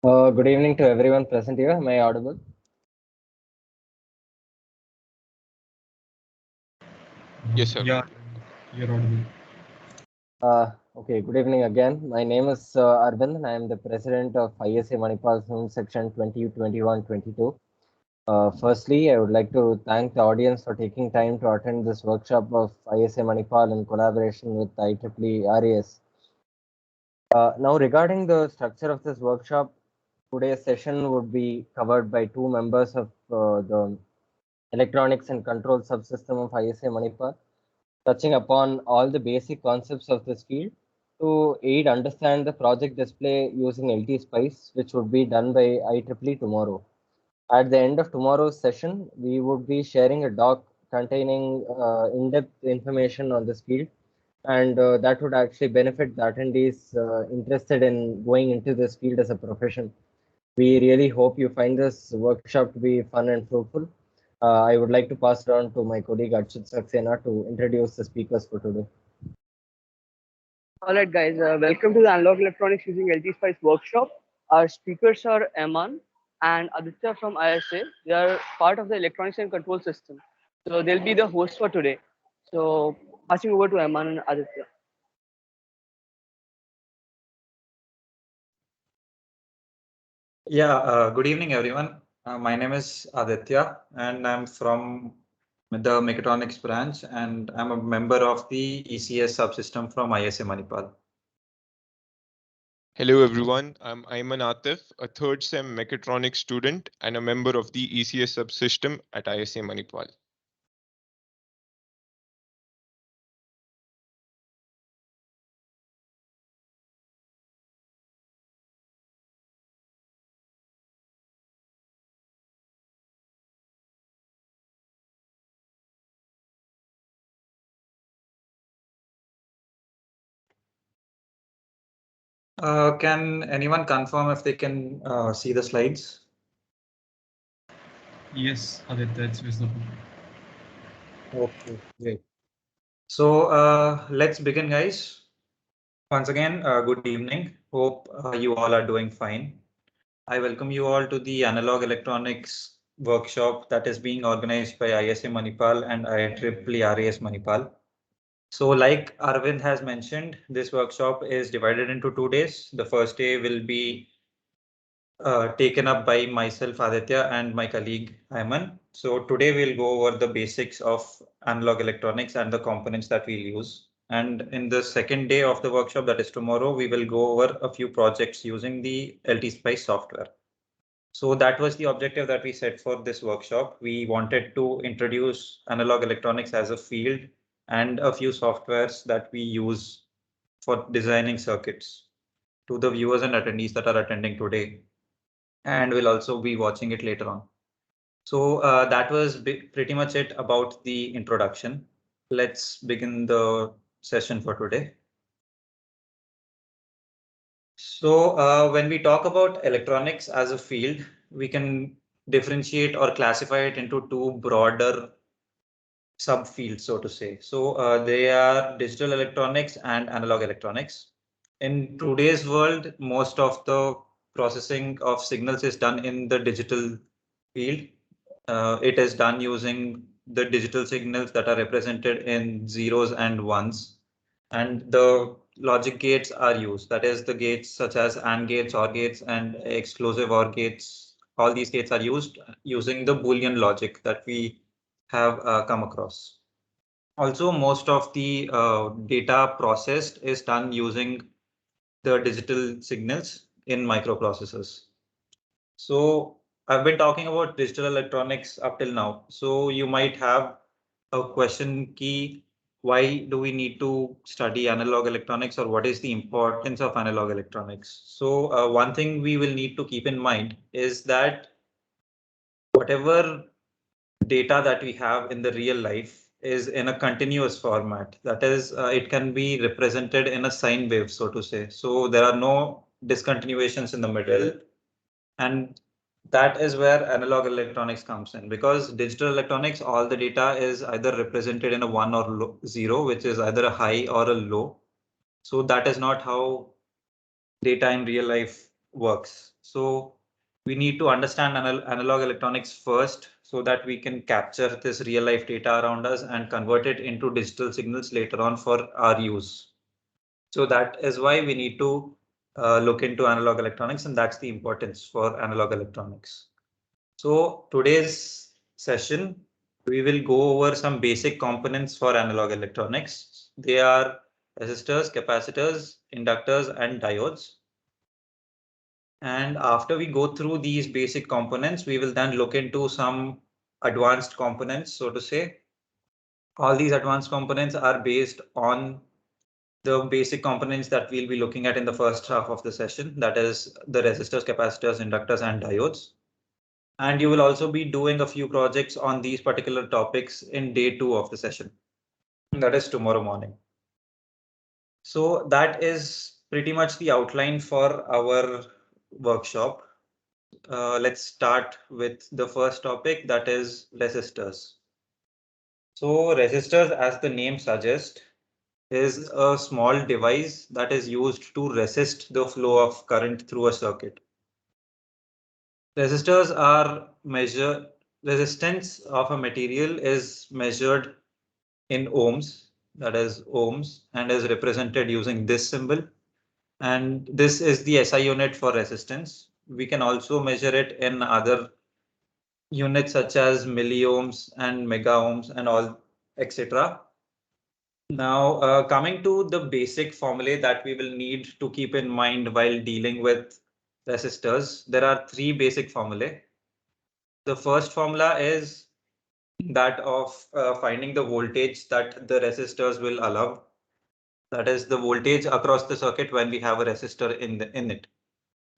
Good evening to everyone present here. Am I audible? Yes, sir. Yeah, you're audible. Okay, good evening again. My name is Arvind and I am the president of ISA Manipal Film Section 2021-22. Firstly, I would like to thank the audience for taking time to attend this workshop of ISA Manipal in collaboration with IEEE RAS. Now, regarding the structure of this workshop, today's session would be covered by two members of the Electronics and Control Subsystem of ISA Manipal, touching upon all the basic concepts of this field to aid understand the project display using LT Spice, which would be done by IEEE tomorrow. At the end of tomorrow's session, we would be sharing a doc containing in-depth information on this field, and that would actually benefit the attendees interested in going into this field as a profession. We really hope you find this workshop to be fun and fruitful. I would like to pass it on to my colleague Archit Saxena to introduce the speakers for today. All right, guys, welcome to the Analog Electronics using LT Spice workshop. Our speakers are Eman and Aditya from ISA. They are part of the electronics and control system. So they'll be the host for today. So passing over to Eman and Aditya. Yeah, good evening, everyone. My name is Aditya, and I'm from the Mechatronics branch, and I'm a member of the ECS subsystem from ISA Manipal. Hello, everyone. I'm Ayman Atif, a third SEM mechatronics student and a member of the ECS subsystem at ISA Manipal. Can anyone confirm if they can see the slides? Yes, Aditya, it's visible. Okay, great. So let's begin, guys. Once again, good evening. Hope you all are doing fine. I welcome you all to the Analog Electronics workshop that is being organized by ISA Manipal and IEEE RAS Manipal. So like Arvind has mentioned, this workshop is divided into 2 days. The first day will be taken up by myself, Aditya, and my colleague, Ayman. So today we'll go over the basics of analog electronics and the components that we'll use. And in the second day of the workshop, that is tomorrow, we will go over a few projects using the LT Spice software. So that was the objective that we set for this workshop. We wanted to introduce analog electronics as a field and a few softwares that we use for designing circuits to the viewers and attendees that are attending today. And we'll also be watching it later on. So that was pretty much it about the introduction. Let's begin the session for today. So when we talk about electronics as a field, we can differentiate or classify it into two broader subfields, so to say. So they are digital electronics and analog electronics. In today's world, most of the processing of signals is done in the digital field. It is done using the digital signals that are represented in zeros and ones. And the logic gates are used. That is the gates such as AND gates, OR gates, and exclusive OR gates. All these gates are used using the Boolean logic that we have come across. Also, most of the data processed is done using the digital signals in microprocessors. So I've been talking about digital electronics up till now. So you might have a question key. Why do we need to study analog electronics, or what is the importance of analog electronics? So one thing we will need to keep in mind is that whatever data that we have in the real life is in a continuous format. That is, it can be represented in a sine wave, so to say. So there are no discontinuations in the middle. And that is where analog electronics comes in, because digital electronics, all the data is either represented in a 1 or 0, which is either a high or a low. So that is not how data in real life works. So we need to understand analog electronics first so that we can capture this real life data around us and convert it into digital signals later on for our use. So that is why we need to look into analog electronics, and that's the importance for analog electronics. So today's session, we will go over some basic components for analog electronics. They are resistors, capacitors, inductors, and diodes. And after we go through these basic components, we will then look into some advanced components, so to say. All these advanced components are based on the basic components that we'll be looking at in the first half of the session, that is the resistors, capacitors, inductors, and diodes. And you will also be doing a few projects on these particular topics in day 2 of the session. That is tomorrow morning. So that is pretty much the outline for our workshop. Let's start with the first topic, that is resistors. So resistors, as the name suggests, is a small device that is used to resist the flow of current through a circuit. Resistors are resistance of a material is measured in ohms, that is ohms, and is represented using this symbol. And this is the SI unit for resistance. We can also measure it in other units such as milliohms and mega ohms and all, etc. Now, coming to the basic formulae that we will need to keep in mind while dealing with resistors, there are 3 basic formulae. The first formula is that of finding the voltage that the resistors will allow. That is the voltage across the circuit when we have a resistor in it.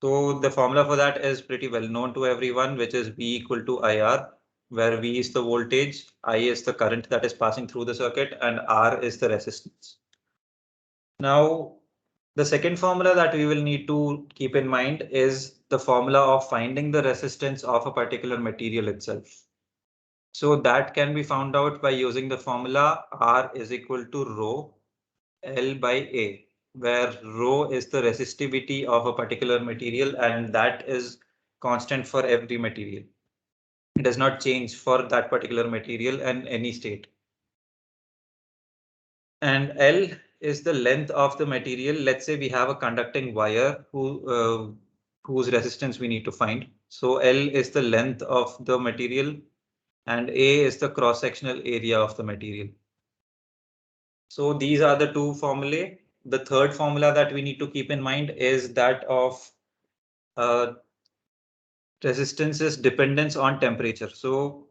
So the formula for that is pretty well known to everyone, which is V equal to IR, where V is the voltage, I is the current that is passing through the circuit, and R is the resistance. Now, the second formula that we will need to keep in mind is the formula of finding the resistance of a particular material itself. So that can be found out by using the formula R is equal to rho L by A, where rho is the resistivity of a particular material, and that is constant for every material. It does not change for that particular material in any state. And L is the length of the material. Let's say we have a conducting wire whose resistance we need to find. So L is the length of the material and A is the cross-sectional area of the material. So these are the 2 formulae. The third formula that we need to keep in mind is that of resistance's dependence on temperature. So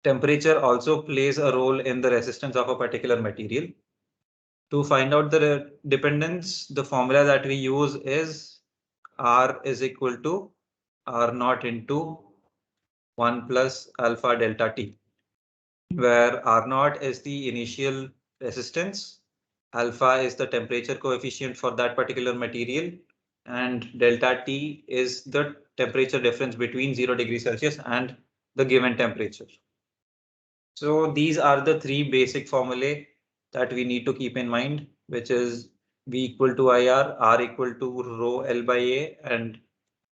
temperature also plays a role in the resistance of a particular material. To find out the dependence, the formula that we use is R is equal to R naught into 1 plus alpha delta T, where R naught is the initial resistance, alpha is the temperature coefficient for that particular material, and delta T is the temperature difference between 0 degrees Celsius and the given temperature. So these are the 3 basic formulae that we need to keep in mind, which is V equal to IR, R equal to rho L by A, and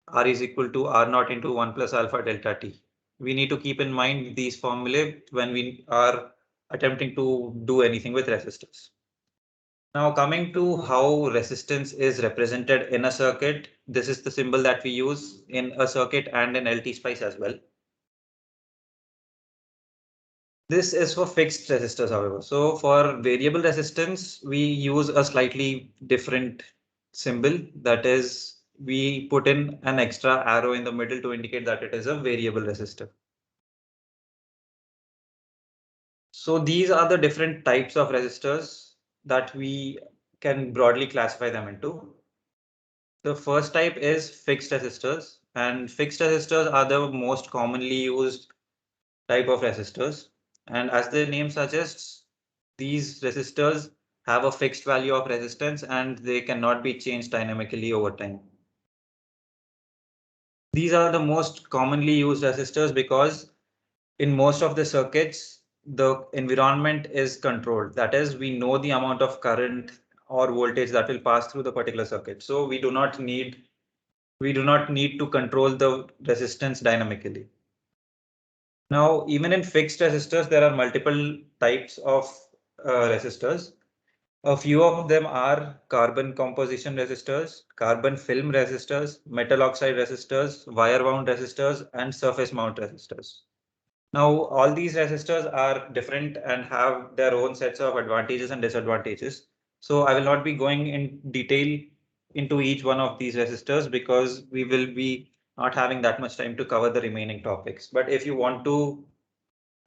R is equal to R naught into 1 plus alpha delta T. We need to keep in mind these formulae when we are attempting to do anything with resistors. Now coming to how resistance is represented in a circuit, this is the symbol that we use in a circuit and in LT-Spice as well. This is for fixed resistors, however. So for variable resistance, we use a slightly different symbol. That is, we put in an extra arrow in the middle to indicate that it is a variable resistor. So these are the different types of resistors that we can broadly classify them into. The first type is fixed resistors, and fixed resistors are the most commonly used type of resistors. And as the name suggests, these resistors have a fixed value of resistance and they cannot be changed dynamically over time. These are the most commonly used resistors because in most of the circuits, the environment is controlled. That is, we know the amount of current or voltage that will pass through the particular circuit. So we do not need we do not need to control the resistance dynamically. Now, even in fixed resistors, there are multiple types of resistors. A few of them are carbon composition resistors, carbon film resistors, metal oxide resistors, wire wound resistors, and surface mount resistors. Now, all these resistors are different and have their own sets of advantages and disadvantages. So I will not be going in detail into each one of these resistors because we will be not having that much time to cover the remaining topics. But if you want to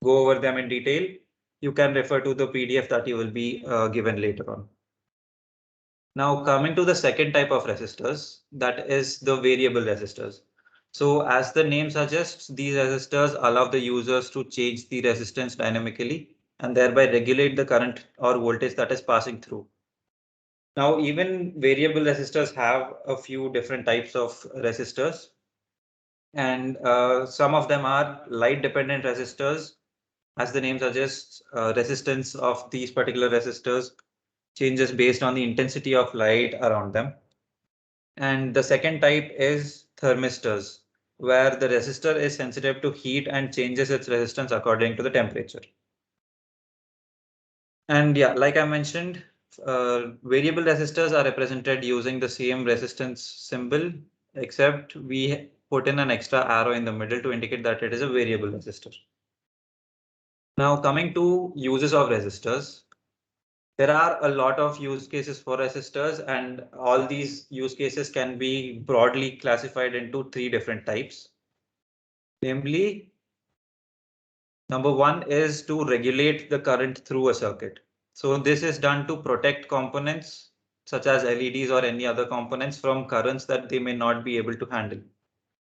go over them in detail, you can refer to the PDF that you will be given later on. Now coming to the second type of resistors, that is the variable resistors. So as the name suggests, these resistors allow the users to change the resistance dynamically and thereby regulate the current or voltage that is passing through. Now even variable resistors have a few different types of resistors, and some of them are light dependent resistors. As the name suggests, resistance of these particular resistors changes based on the intensity of light around them. And the second type is thermistors, where the resistor is sensitive to heat and changes its resistance according to the temperature. And yeah, like I mentioned, variable resistors are represented using the same resistance symbol, except we put in an extra arrow in the middle to indicate that it is a variable resistor. Now coming to uses of resistors, there are a lot of use cases for resistors, and all these use cases can be broadly classified into three different types. Namely, number one is to regulate the current through a circuit. So this is done to protect components such as LEDs or any other components from currents that they may not be able to handle.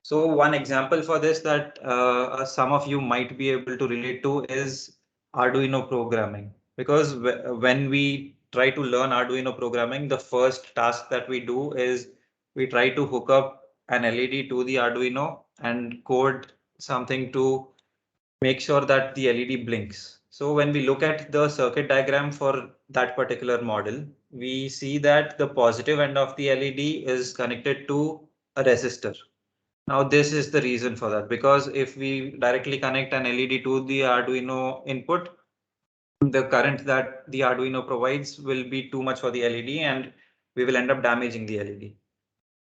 So one example for this that some of you might be able to relate to is Arduino programming. Because when we try to learn Arduino programming, the first task that we do is we try to hook up an LED to the Arduino and code something to make sure that the LED blinks. So when we look at the circuit diagram for that particular model, we see that the positive end of the LED is connected to a resistor. Now this is the reason for that, because if we directly connect an LED to the Arduino input, the current that the Arduino provides will be too much for the LED and we will end up damaging the LED.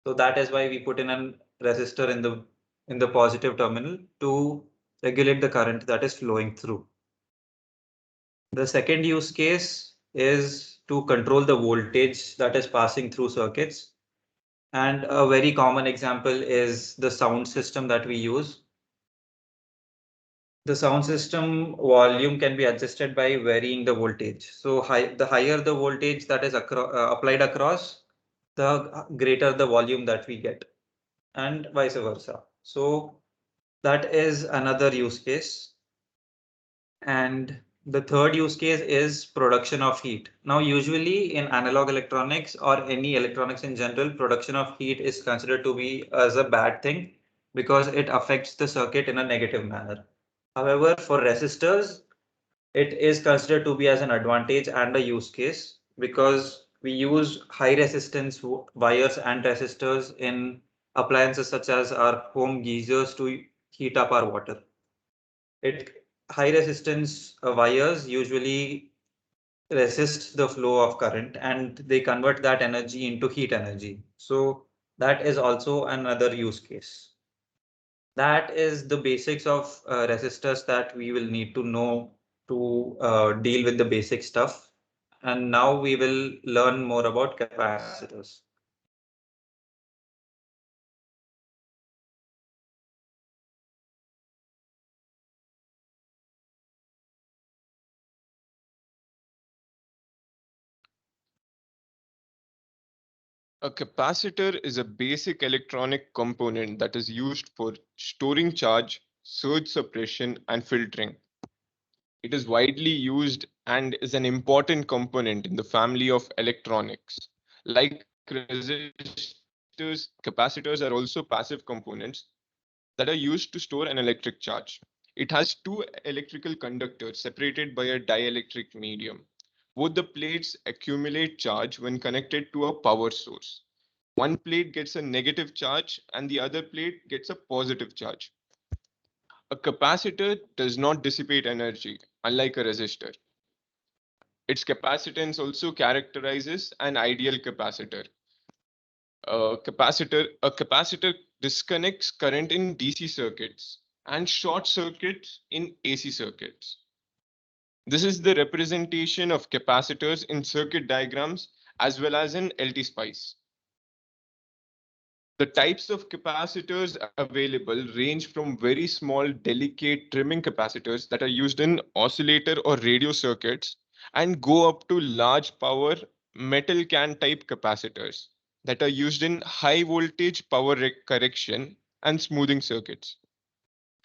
So that is why we put in a resistor in the positive terminal to regulate the current that is flowing through. The second use case is to control the voltage that is passing through circuits. And a very common example is the sound system that we use. The sound system volume can be adjusted by varying the voltage. So the higher the voltage that is applied across, the greater the volume that we get, and vice versa. So that is another use case. And the third use case is production of heat. Now, usually in analog electronics or any electronics in general, production of heat is considered to be as a bad thing because it affects the circuit in a negative manner. However, for resistors, it is considered to be as an advantage and a use case because we use high resistance wires and resistors in appliances such as our home geysers to heat up our water. High resistance wires usually resist the flow of current and they convert that energy into heat energy. So that is also another use case. That is the basics of resistors that we will need to know to deal with the basic stuff. And now we will learn more about capacitors. A capacitor is a basic electronic component that is used for storing charge, surge suppression, and filtering. It is widely used and is an important component in the family of electronics. Like resistors, capacitors are also passive components that are used to store an electric charge. It has two electrical conductors separated by a dielectric medium. Both the plates accumulate charge when connected to a power source. One plate gets a negative charge and the other plate gets a positive charge. A capacitor does not dissipate energy, unlike a resistor. Its capacitance also characterizes an ideal capacitor. A capacitor disconnects current in DC circuits and short circuits in AC circuits. This is the representation of capacitors in circuit diagrams as well as in LT-Spice. The types of capacitors available range from very small, delicate trimming capacitors that are used in oscillator or radio circuits and go up to large power metal can type capacitors that are used in high voltage power correction and smoothing circuits.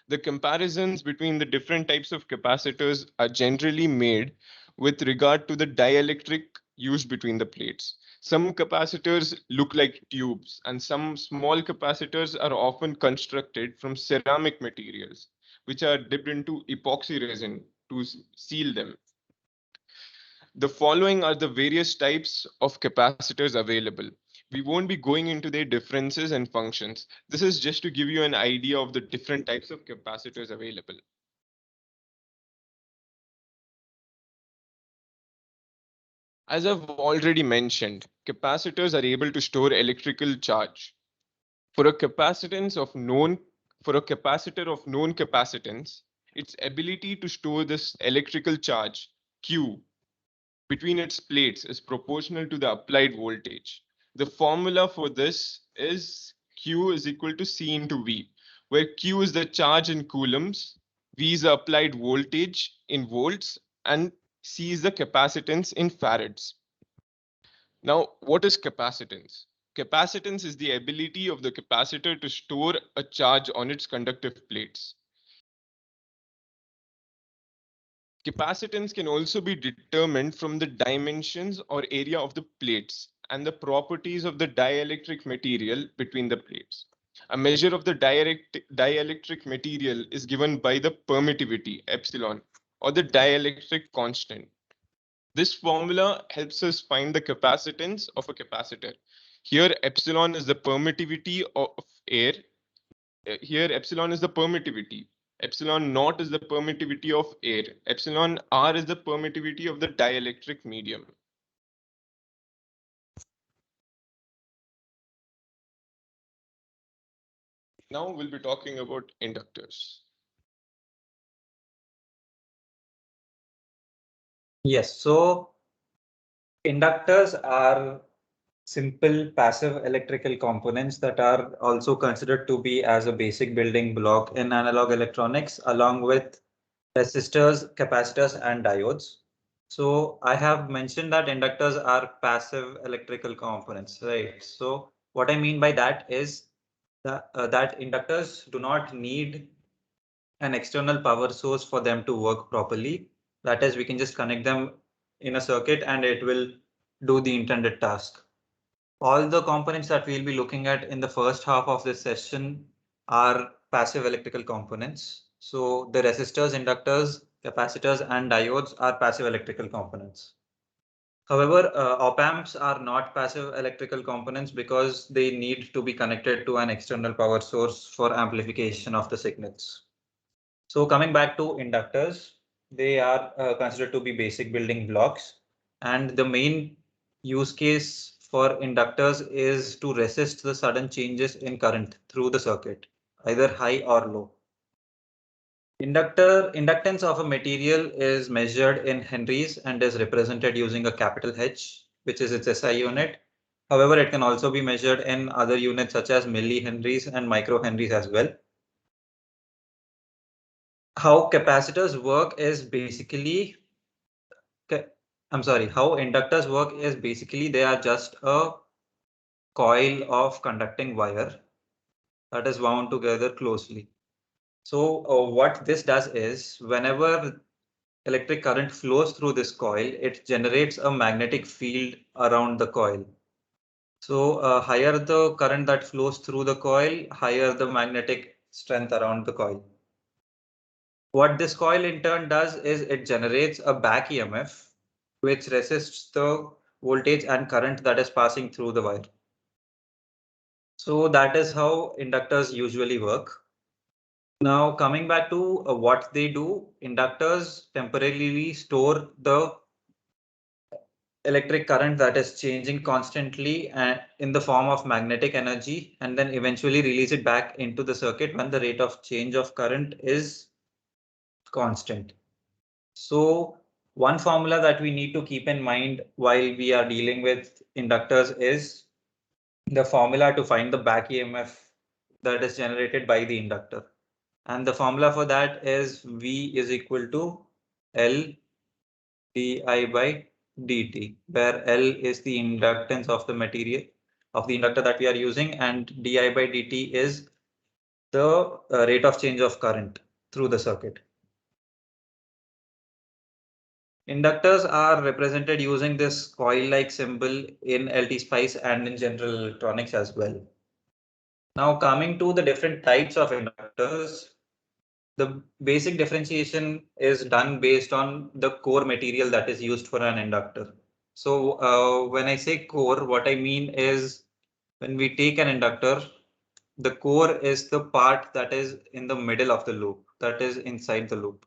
The comparisons between the different types of capacitors are generally made with regard to the dielectric used between the plates. Some capacitors look like tubes, and some small capacitors are often constructed from ceramic materials, which are dipped into epoxy resin to seal them. The following are the various types of capacitors available. We won't be going into their differences and functions. This is just to give you an idea of the different types of capacitors available. As I've already mentioned, capacitors are able to store electrical charge. For a capacitor of known capacitance, its ability to store this electrical charge, Q, between its plates is proportional to the applied voltage. The formula for this is Q is equal to C into V, where Q is the charge in coulombs, V is the applied voltage in volts, and C is the capacitance in farads. Now, what is capacitance? Capacitance is the ability of the capacitor to store a charge on its conductive plates. Capacitance can also be determined from the dimensions or area of the plates and the properties of the dielectric material between the plates. A measure of the dielectric material is given by the permittivity, epsilon, or the dielectric constant. This formula helps us find the capacitance of a capacitor. Here, epsilon is the permittivity of air. Here, epsilon is the permittivity. Epsilon naught is the permittivity of air. Epsilon r is the permittivity of the dielectric medium. Now we'll be talking about inductors. Yes, so inductors are simple passive electrical components that are also considered to be as a basic building block in analog electronics, along with resistors, capacitors, and diodes. So I have mentioned that inductors are passive electrical components, right? So what I mean by that is that inductors do not need an external power source for them to work properly. That is, we can just connect them in a circuit and it will do the intended task. All the components that we'll be looking at in the first half of this session are passive electrical components. So the resistors, inductors, capacitors, and diodes are passive electrical components. However, op amps are not passive electrical components because they need to be connected to an external power source for amplification of the signals. So coming back to inductors, they are considered to be basic building blocks, and the main use case for inductors is to resist the sudden changes in current through the circuit, either high or low. Inductance of a material is measured in henries and is represented using a capital H, which is its SI unit. However, it can also be measured in other units such as millihenries and microhenries as well. How capacitors work is basically, how inductors work is basically they are just a coil of conducting wire that is wound together closely. So what this does is whenever electric current flows through this coil, it generates a magnetic field around the coil. So higher the current that flows through the coil, higher the magnetic strength around the coil. What this coil in turn does is it generates a back EMF, which resists the voltage and current that is passing through the wire. So that is how inductors usually work. Now coming back to what they do, inductors temporarily store the electric current that is changing constantly and in the form of magnetic energy, and then eventually release it back into the circuit when the rate of change of current is constant. So one formula that we need to keep in mind while we are dealing with inductors is the formula to find the back EMF that is generated by the inductor. And the formula for that is V is equal to L di by dt, where L is the inductance of the material of the inductor that we are using, and di by dt is the rate of change of current through the circuit. Inductors are represented using this coil-like symbol in LT-Spice and in general electronics as well. Now coming to the different types of inductors, the basic differentiation is done based on the core material that is used for an inductor. So when I say core, what I mean is when we take an inductor, the core is the part that is in the middle of the loop, that is inside the loop.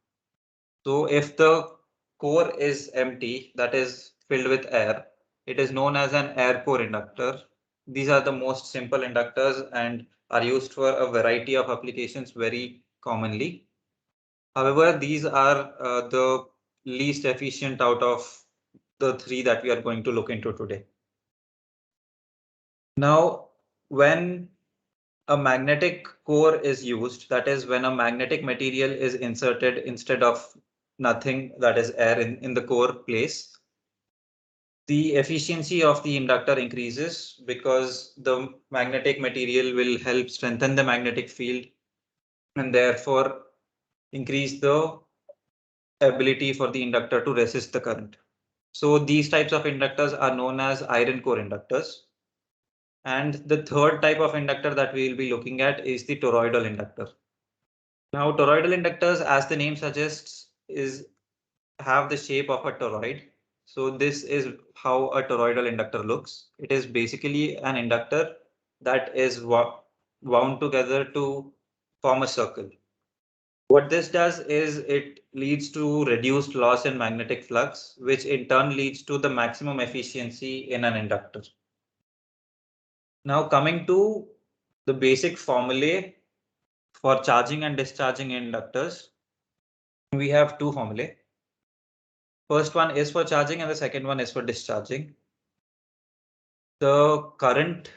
So if the core is empty, that is filled with air, it is known as an air core inductor. These are the most simple inductors and are used for a variety of applications very commonly. However, these are the least efficient out of the three that we are going to look into today. Now, when a magnetic core is used, that is when a magnetic material is inserted instead of nothing, that is air in the core place, the efficiency of the inductor increases because the magnetic material will help strengthen the magnetic field and therefore increase the ability for the inductor to resist the current. So these types of inductors are known as iron core inductors. And the third type of inductor that we will be looking at is the toroidal inductor. Now toroidal inductors, as the name suggests, have the shape of a toroid. So this is how a toroidal inductor looks. It is basically an inductor that is wound together to form a circle. What this does is it leads to reduced loss in magnetic flux, which in turn leads to the maximum efficiency in an inductor. Now coming to the basic formulae for charging and discharging inductors, we have two formulae. First one is for charging and the second one is for discharging. The current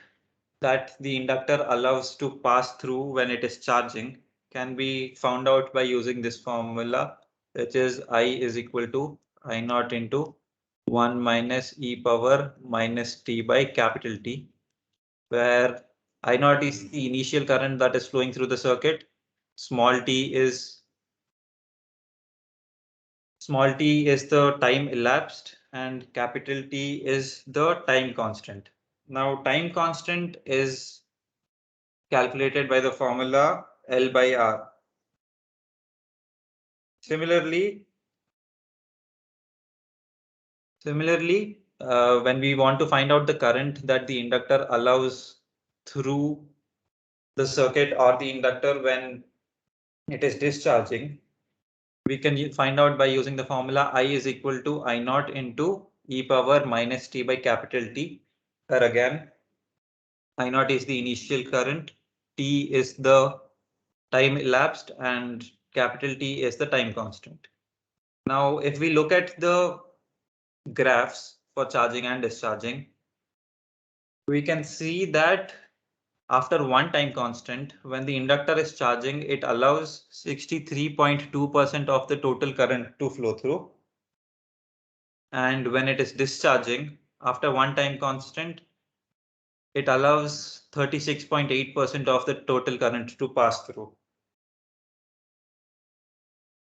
that the inductor allows to pass through when it is charging can be found out by using this formula, which is I is equal to I naught into 1 minus e power minus t by capital T, where I naught is the initial current that is flowing through the circuit. Small t is the time elapsed and capital T is the time constant. Now time constant is calculated by the formula L by R. Similarly, when we want to find out the current that the inductor allows through the circuit or the inductor when it is discharging, we can find out by using the formula I is equal to I naught into e power minus t by capital T, where again I naught is the initial current, t is the time elapsed, and capital T is the time constant. Now, if we look at the graphs for charging and discharging, we can see that after one time constant, when the inductor is charging, it allows 63.2% of the total current to flow through. And when it is discharging, after one time constant, it allows 36.8% of the total current to pass through.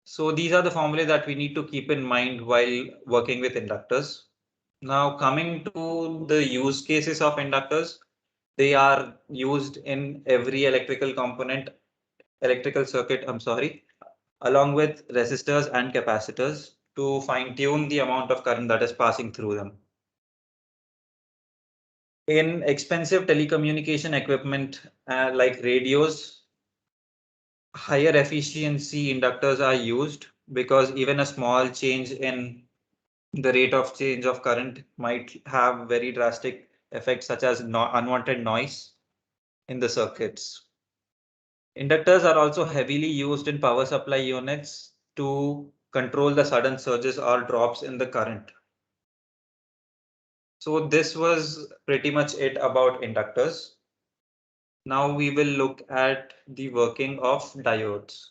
So these are the formulae that we need to keep in mind while working with inductors. Now coming to the use cases of inductors, they are used in every electrical circuit, along with resistors and capacitors to fine tune the amount of current that is passing through them. In expensive telecommunication equipment like radios, higher efficiency inductors are used because even a small change in the rate of change of current might have very drastic effects such as unwanted noise in the circuits. Inductors are also heavily used in power supply units to control the sudden surges or drops in the current. So this was pretty much it about inductors. Now we will look at the working of diodes.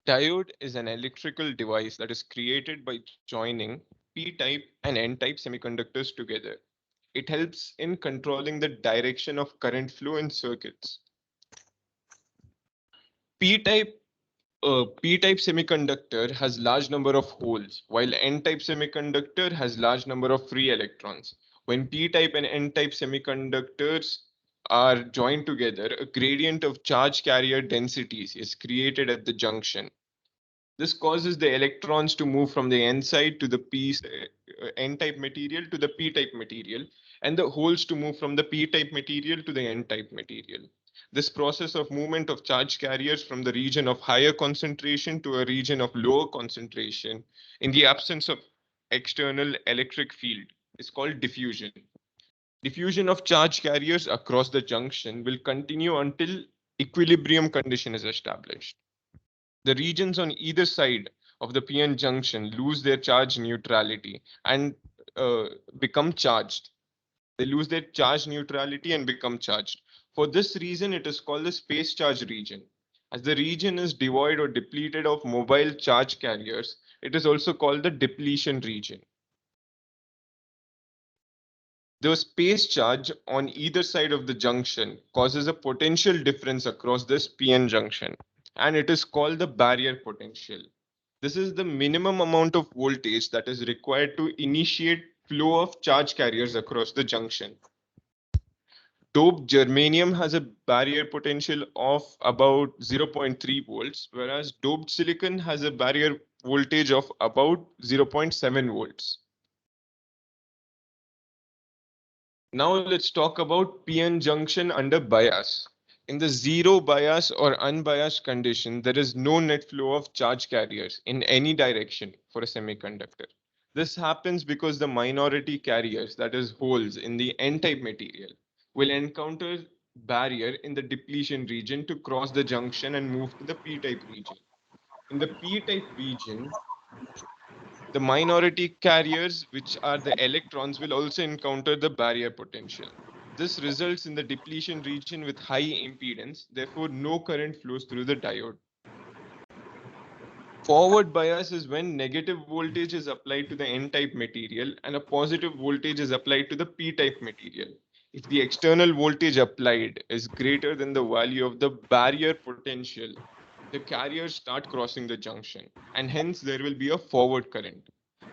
Diode is an electrical device that is created by joining p-type and n-type semiconductors together. It helps in controlling the direction of current flow in circuits. P-type P-type semiconductor has large number of holes, while N-type semiconductor has large number of free electrons. When P-type and N-type semiconductors are joined together, a gradient of charge carrier densities is created at the junction. This causes the electrons to move from the N side to the N-type material to the P-type material, and the holes to move from the P-type material to the N-type material. This process of movement of charge carriers from the region of higher concentration to a region of lower concentration in the absence of external electric field is called diffusion. Diffusion of charge carriers across the junction will continue until equilibrium condition is established. The regions on either side of the PN junction lose their charge neutrality and become charged. They lose their charge neutrality and become charged. For this reason, it is called the space charge region. As the region is devoid or depleted of mobile charge carriers, it is also called the depletion region. The space charge on either side of the junction causes a potential difference across this PN junction, and it is called the barrier potential. This is the minimum amount of voltage that is required to initiate flow of charge carriers across the junction. Doped germanium has a barrier potential of about 0.3 volts, whereas doped silicon has a barrier voltage of about 0.7 volts. Now let's talk about PN junction under bias. In the zero bias or unbiased condition, there is no net flow of charge carriers in any direction for a semiconductor. This happens because the minority carriers, that is holes in the N-type material, will encounter barrier in the depletion region to cross the junction and move to the P-type region. In the P-type region, the minority carriers, which are the electrons, will also encounter the barrier potential. This results in the depletion region with high impedance, therefore no current flows through the diode. Forward bias is when negative voltage is applied to the N-type material and a positive voltage is applied to the P-type material. If the external voltage applied is greater than the value of the barrier potential, the carriers start crossing the junction, and hence there will be a forward current.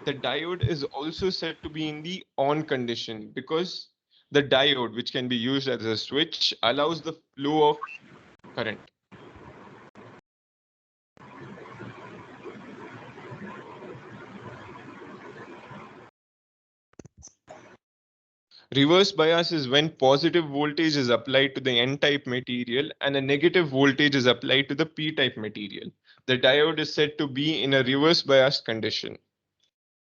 The diode is also said to be in the on condition because the diode, which can be used as a switch, allows the flow of current. Reverse bias is when positive voltage is applied to the N-type material and a negative voltage is applied to the P-type material. The diode is said to be in a reverse bias condition.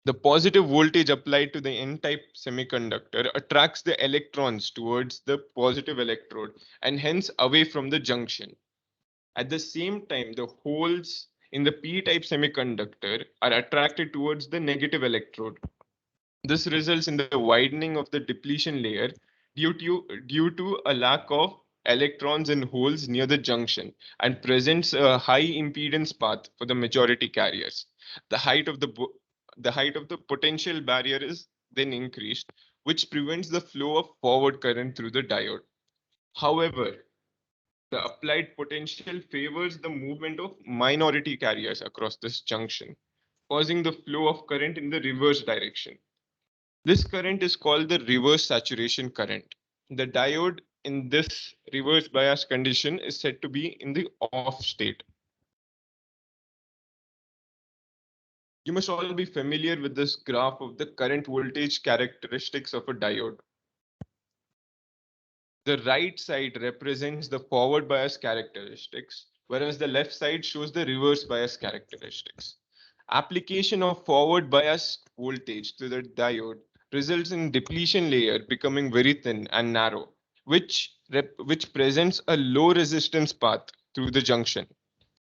The positive voltage applied to the N-type semiconductor attracts the electrons towards the positive electrode and hence away from the junction. At the same time, the holes in the P-type semiconductor are attracted towards the negative electrode. This results in the widening of the depletion layer due to a lack of electrons in holes near the junction and presents a high impedance path for the majority carriers. The height of the potential barrier is then increased, which prevents the flow of forward current through the diode. However, the applied potential favors the movement of minority carriers across this junction, causing the flow of current in the reverse direction. This current is called the reverse saturation current. The diode in this reverse bias condition is said to be in the off state. You must all be familiar with this graph of the current voltage characteristics of a diode. The right side represents the forward bias characteristics, whereas the left side shows the reverse bias characteristics. Application of forward bias voltage to the diode results in depletion layer becoming very thin and narrow, which presents a low resistance path through the junction.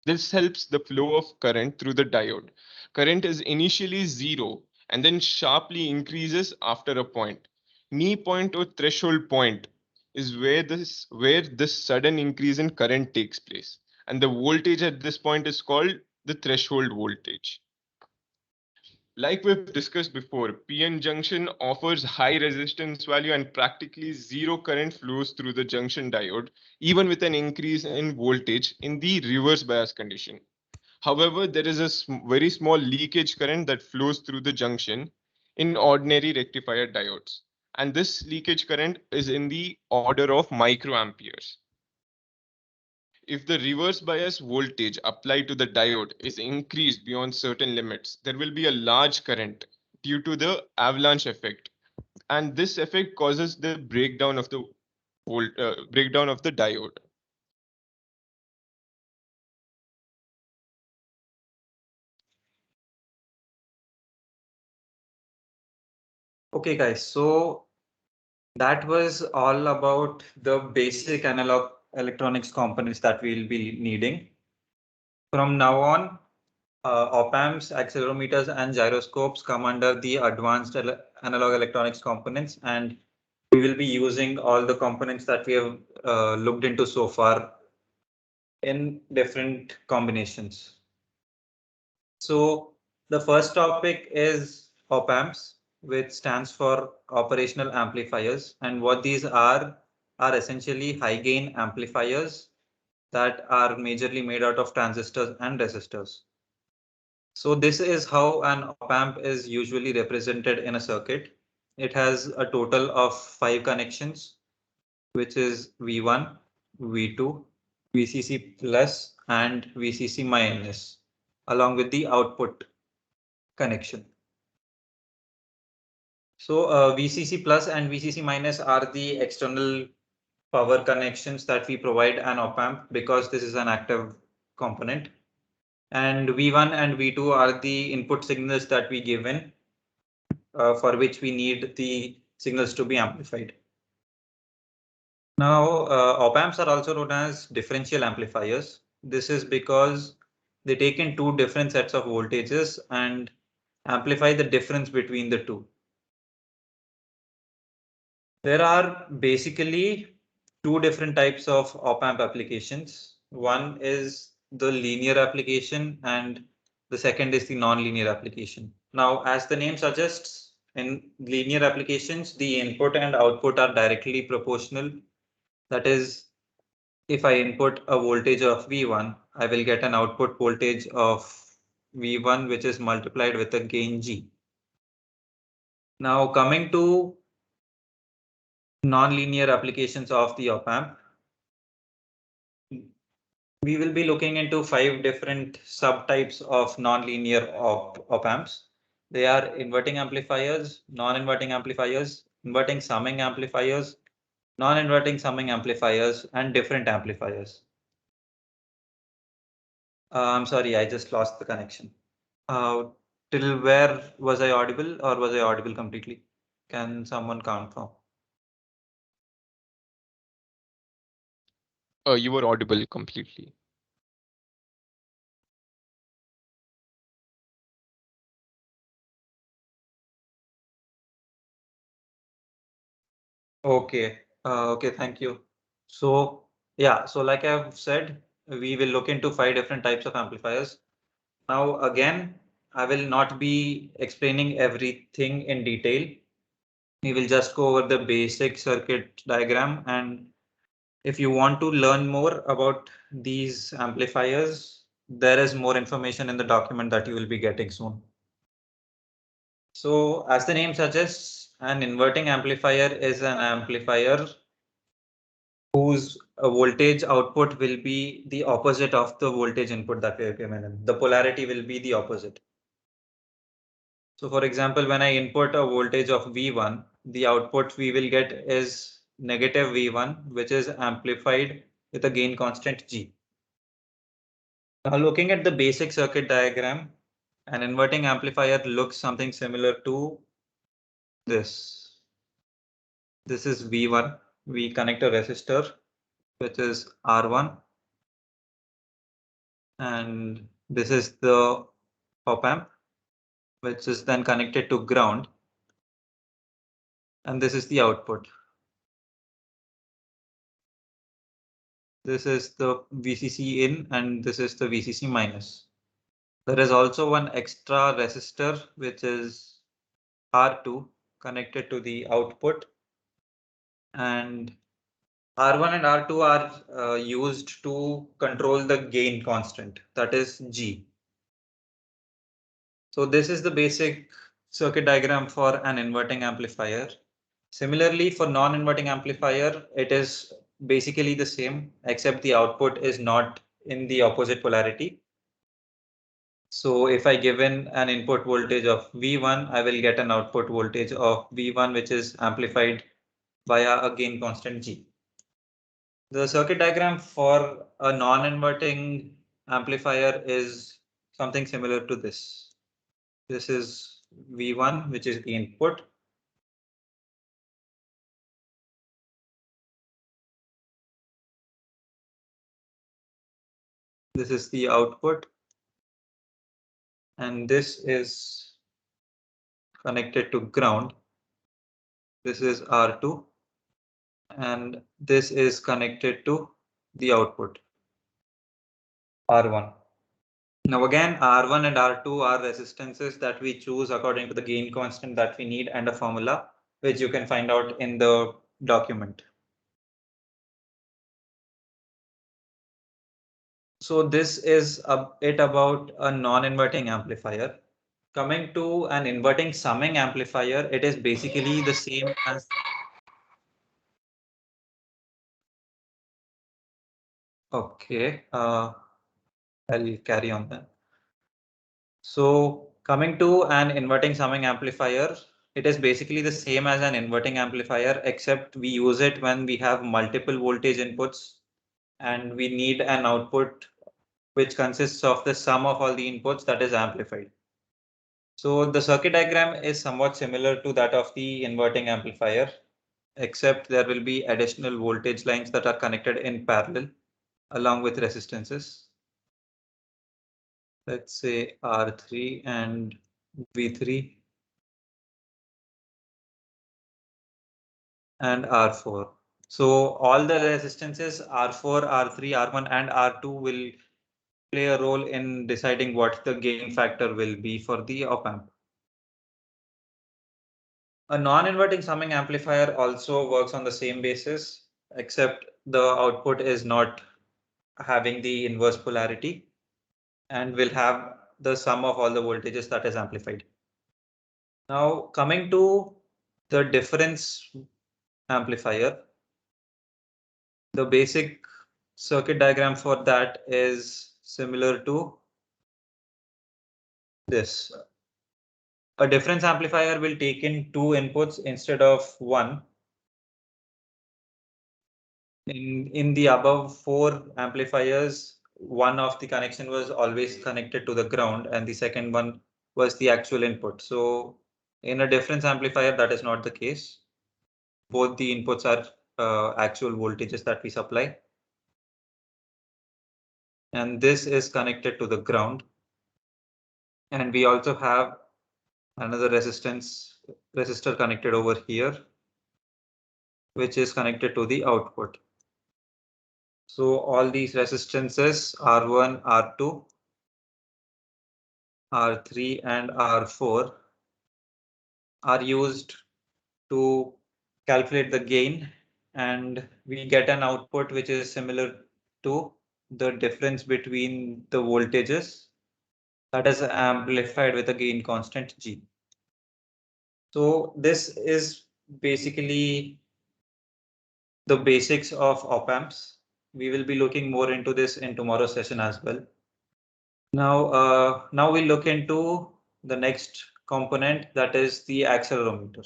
This helps the flow of current through the diode. Current is initially zero and then sharply increases after a point. Knee point or threshold point is where this sudden increase in current takes place. And the voltage at this point is called the threshold voltage. Like we've discussed before, PN junction offers high resistance value and practically zero current flows through the junction diode, even with an increase in voltage in the reverse bias condition. However, there is a very small leakage current that flows through the junction in ordinary rectifier diodes. And this leakage current is in the order of microamperes. If the reverse bias voltage applied to the diode is increased beyond certain limits, there will be a large current due to the avalanche effect. And this effect causes the breakdown of the diode. Okay, guys, so that was all about the basic analog electronics components that we'll be needing. From now on, op-amps, accelerometers, and gyroscopes come under the advanced analog electronics components, and we will be using all the components that we have looked into so far in different combinations. So the first topic is op-amps, which stands for operational amplifiers, and what these are essentially high gain amplifiers that are majorly made out of transistors and resistors. So this is how an op-amp is usually represented in a circuit. It has a total of 5 connections, which is V1, V2, VCC plus and VCC minus, along with the output connection. So VCC plus and VCC minus are the external power connections that we provide an op-amp because this is an active component. And V1 and V2 are the input signals that we give in for which we need the signals to be amplified. Now, op-amps are also known as differential amplifiers. This is because they take in two different sets of voltages and amplify the difference between the two. There are basically two different types of op-amp applications. One is the linear application and the second is the non-linear application. Now, as the name suggests, in linear applications, the input and output are directly proportional. That is, if I input a voltage of V1, I will get an output voltage of V1, which is multiplied with a gain G. Now, coming to non-linear applications of the op-amp, we will be looking into 5 different subtypes of non-linear op-amps. They are inverting amplifiers, non-inverting amplifiers, inverting summing amplifiers, non-inverting summing amplifiers, and different amplifiers. I'm sorry, I just lost the connection. Till where was I audible, or was I audible completely? Can someone confirm? You were audible completely. Okay. Okay, thank you. So yeah, so like I've said, we will look into 5 different types of amplifiers. Now again, I will not be explaining everything in detail. We will just go over the basic circuit diagram, and if you want to learn more about these amplifiers, there is more information in the document that you will be getting soon. So as the name suggests, an inverting amplifier is an amplifier whose voltage output will be the opposite of the voltage input that we have given in. The polarity will be the opposite. So for example, when I input a voltage of V1, the output we will get is negative V1, which is amplified with a gain constant G. Now looking at the basic circuit diagram, an inverting amplifier looks something similar to this. This is V1. We connect a resistor, which is R1. And this is the op amp, which is then connected to ground. And this is the output. This is the VCC in and this is the VCC minus. There is also one extra resistor, which is R2 connected to the output. And R1 and R2 are used to control the gain constant, that is G. So this is the basic circuit diagram for an inverting amplifier. Similarly, for non-inverting amplifier, it is basically the same, except the output is not in the opposite polarity. So if I given an input voltage of V1, I will get an output voltage of V1, which is amplified via a gain constant G. The circuit diagram for a non-inverting amplifier is something similar to this. This is V1, which is the input. This is the output. And this is connected to ground. This is R2. And this is connected to the output, R1. Now again, R1 and R2 are resistances that we choose according to the gain constant that we need and a formula, which you can find out in the document. So this is it about a non-inverting amplifier. Coming to an inverting summing amplifier, it is basically the same as okay. I'll carry on then. So coming to an inverting summing amplifier, it is basically the same as an inverting amplifier, except we use it when we have multiple voltage inputs and we need an output which consists of the sum of all the inputs that is amplified. So the circuit diagram is somewhat similar to that of the inverting amplifier, except there will be additional voltage lines that are connected in parallel along with resistances. Let's say R3 and V3 and R4. So all the resistances R4, R3, R1 and R2 will play a role in deciding what the gain factor will be for the op amp. A non-inverting summing amplifier also works on the same basis, except the output is not having the inverse polarity and will have the sum of all the voltages that is amplified. Now coming to the difference amplifier, the basic circuit diagram for that is similar to this. A difference amplifier will take in two inputs instead of one. In the above four amplifiers, one of the connection was always connected to the ground and the second one was the actual input. So in a difference amplifier, that is not the case. Both the inputs are actual voltages that we supply. And this is connected to the ground. And we also have another resistor connected over here, which is connected to the output. So all these resistances R1, R2, R3 and R4 are used to calculate the gain, and we get an output which is similar to the difference between the voltages that is amplified with a gain constant G. So this is basically the basics of op-amps. We will be looking more into this in tomorrow's session as well. Now we'll look into the next component, that is the accelerometer.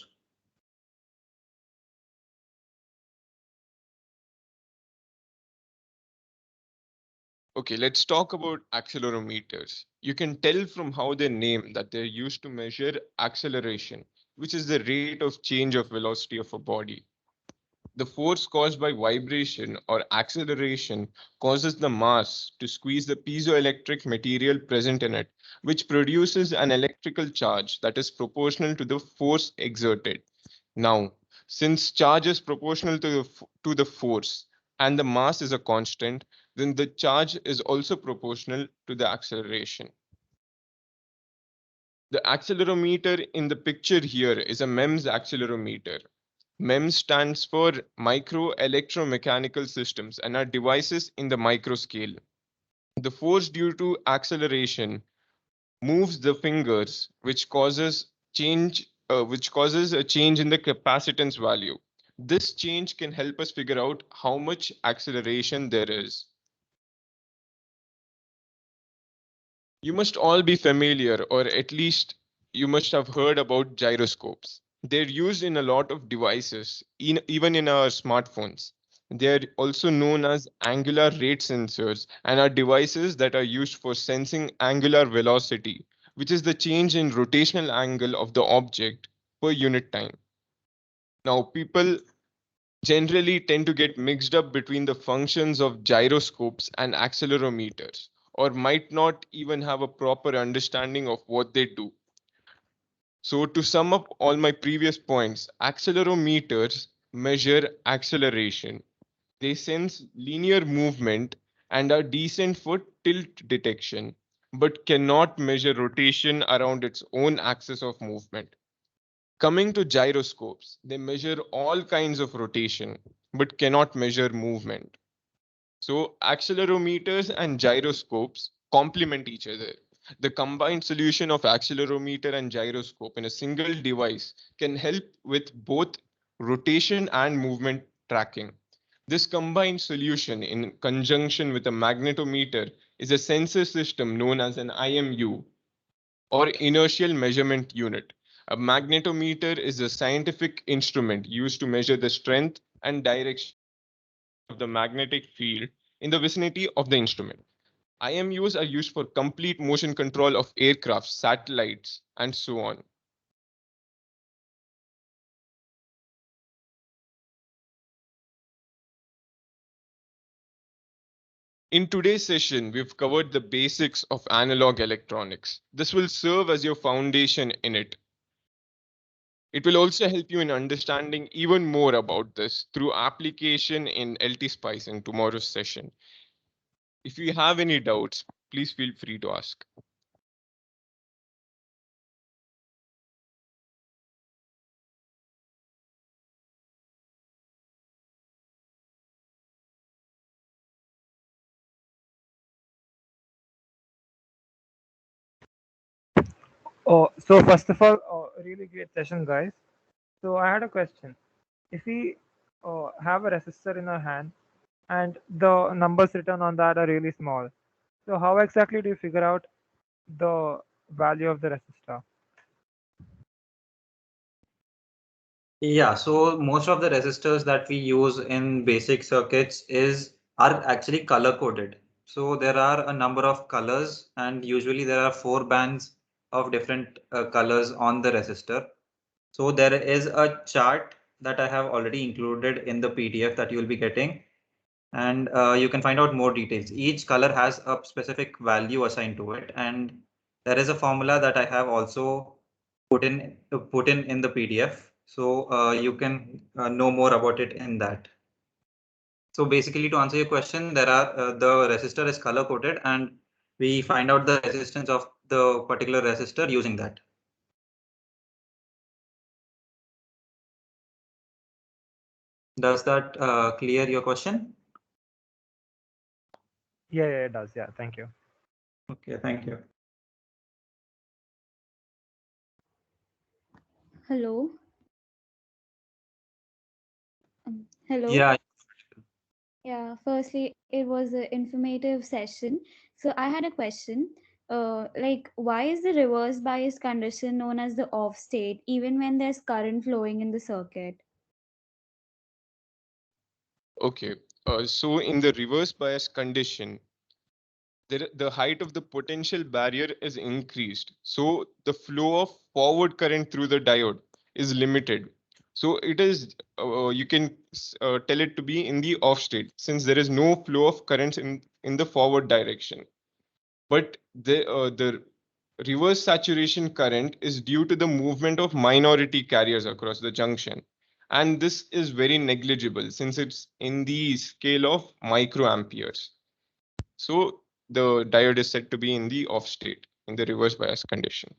Okay, let's talk about accelerometers. You can tell from how they're named that they're used to measure acceleration, which is the rate of change of velocity of a body. The force caused by vibration or acceleration causes the mass to squeeze the piezoelectric material present in it, which produces an electrical charge that is proportional to the force exerted. Now, since charge is proportional to the force and the mass is a constant, then the charge is also proportional to the acceleration. The accelerometer in the picture here is a MEMS accelerometer. MEMS stands for micro electromechanical systems and are devices in the micro scale. The force due to acceleration moves the fingers, which causes a change in the capacitance value. This change can help us figure out how much acceleration there is. You must all be familiar, or at least you must have heard about gyroscopes. They're used in a lot of devices, even in our smartphones. They're also known as angular rate sensors and are devices that are used for sensing angular velocity, which is the change in rotational angle of the object per unit time. Now, people generally tend to get mixed up between the functions of gyroscopes and accelerometers, or might not even have a proper understanding of what they do. So to sum up all my previous points, accelerometers measure acceleration. They sense linear movement and are decent for tilt detection, but cannot measure rotation around its own axis of movement. Coming to gyroscopes, they measure all kinds of rotation, but cannot measure movement. So accelerometers and gyroscopes complement each other. The combined solution of accelerometer and gyroscope in a single device can help with both rotation and movement tracking. This combined solution in conjunction with a magnetometer is a sensor system known as an IMU, or inertial measurement unit. A magnetometer is a scientific instrument used to measure the strength and direction of the magnetic field in the vicinity of the instrument. IMUs are used for complete motion control of aircraft, satellites, and so on. In today's session, we've covered the basics of analog electronics. This will serve as your foundation in it. It will also help you in understanding even more about this through application in LT-SPICE in tomorrow's session. If you have any doubts, please feel free to ask. Oh, so first of all, a really great session, guys. So I had a question. If we have a resistor in our hand and the numbers written on that are really small, so how exactly do you figure out the value of the resistor? Yeah, so most of the resistors that we use in basic circuits are actually color coded. So there are a number of colors, and usually there are 4 bands of different colors on the resistor. So there is a chart that I have already included in the PDF that you will be getting, and you can find out more details. Each color has a specific value assigned to it, and there is a formula that I have also put in the PDF, so you can know more about it in that. So basically, to answer your question, the resistor is color coded, and we find out the resistance of the particular resistor using that. Does that clear your question? Yeah, it does. Yeah, thank you. Okay, thank you. Hello. Hello. Yeah, Yeah, firstly, it was an informative session. So I had a question. Like, why is the reverse bias condition known as the off state, even when there's current flowing in the circuit? Okay, so in the reverse bias condition, the height of the potential barrier is increased. So the flow of forward current through the diode is limited. So it is, you can tell it to be in the off state since there is no flow of currents in the forward direction. But the reverse saturation current is due to the movement of minority carriers across the junction. And this is very negligible since it's in the scale of microamperes. So the diode is said to be in the off state in the reverse bias condition.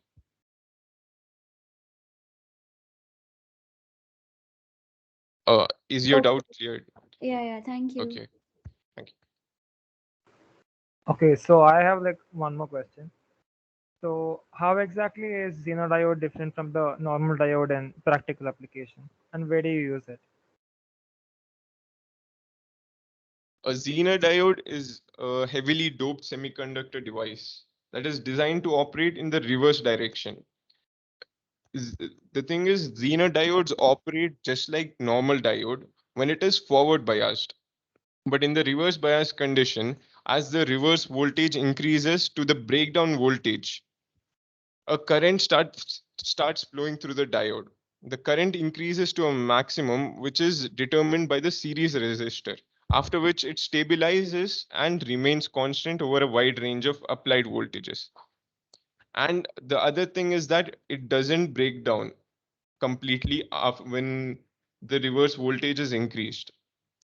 Is your Okay. doubt cleared? Yeah, thank you. Okay, thank you. Okay, so I have like one more question. So how exactly is xenodiode different from the normal diode in practical application, and where do you use it? A Zener diode is a heavily doped semiconductor device that is designed to operate in the reverse direction. The thing is, Zener diodes operate just like normal diode when it is forward biased. But in the reverse bias condition, as the reverse voltage increases to the breakdown voltage, a current starts flowing through the diode. The current increases to a maximum, which is determined by the series resistor, after which it stabilizes and remains constant over a wide range of applied voltages. And the other thing is that it doesn't break down completely when the reverse voltage is increased.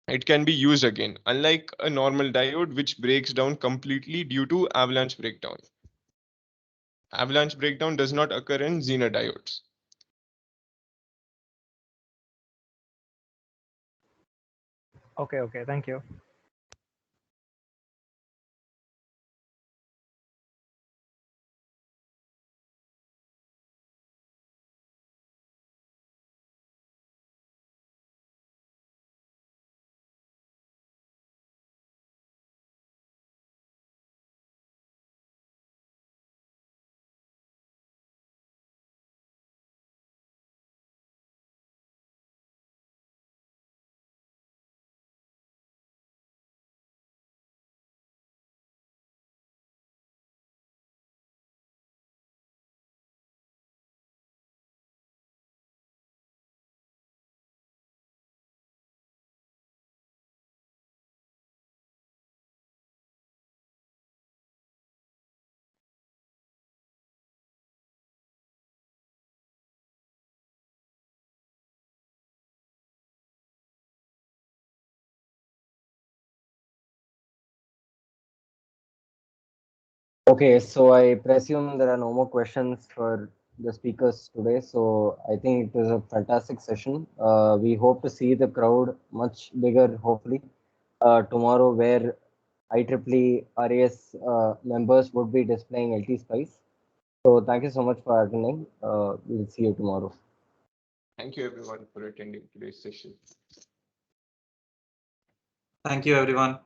It can be used again, unlike a normal diode, which breaks down completely due to avalanche breakdown. Avalanche breakdown does not occur in Zener diodes. Okay, thank you. Okay, so I presume there are no more questions for the speakers today. So I think it was a fantastic session. We hope to see the crowd much bigger, hopefully, tomorrow, where IEEE RAS members would be displaying LT Spice. So thank you so much for attending. We'll see you tomorrow. Thank you everyone for attending today's session. Thank you, everyone.